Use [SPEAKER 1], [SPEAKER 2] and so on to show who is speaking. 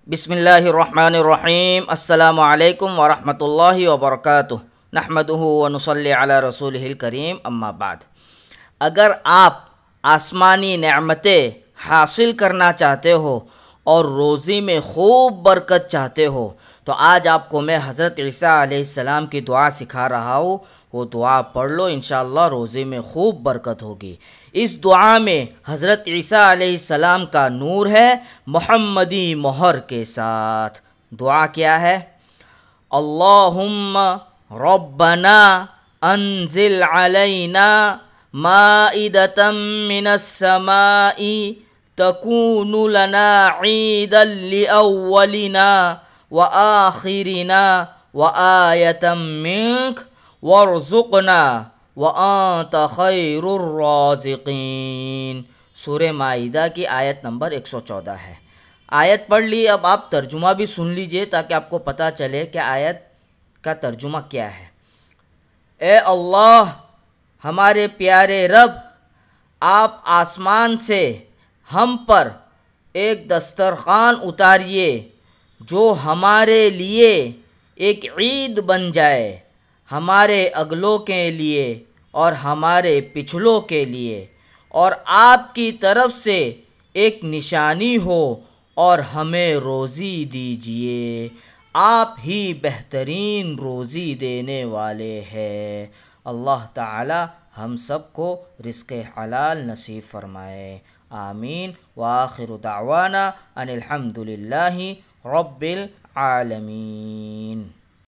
[SPEAKER 1] بسم اللہ الرحمن الرحیم۔ السلام علیکم ورحمۃ اللہ وبرکاتہ۔ نحمدہ ونصلی علی رسولہ الکریم، اما بعد۔ اگر آپ آسمانی نعمتیں حاصل کرنا چاہتے ہو اور روزی میں خوب برکت چاہتے ہو تو آج آپ کو میں حضرت عیسیٰ علیہ السلام کی دعا سکھا رہا ہوں۔ وہ دعا پڑھ لو، انشاءاللہ روزے میں خوب برکت ہوگی۔ اس دعا میں حضرت عیسیٰ علیہ السلام کا نور ہے محمدی مہر کے ساتھ۔ دعا کیا ہے؟ اللہم ربنا انزل علینا مائدۃ من السماء تکون لنا عیدا لأولنا وآخرنا وآیۃ منک وارزقنا وانت خیر الرازقین۔ سورہ مائدہ کی آیت نمبر 114 ہے۔ آیت پڑھ لی، اب آپ ترجمہ بھی سن لیجئے تاکہ آپ کو پتہ چلے کہ آیت کا ترجمہ کیا ہے۔ اے اللہ، ہمارے پیارے رب، آپ آسمان سے ہم پر ایک دسترخوان اتاریے جو ہمارے لیے ایک عید بن جائے، ہمارے اگلوں کے لیے اور ہمارے پچھلوں کے لیے، اور آپ کی طرف سے ایک نشانی ہو اور ہمیں روزی دیجیے۔ آپ ہی بہترین روزی دینے والے ہیں۔ اللہ تعالی ہم سب کو رزق حلال نصیب فرمائے، آمین۔ وآخر دعوانا ان الحمد للہ رب العالمین۔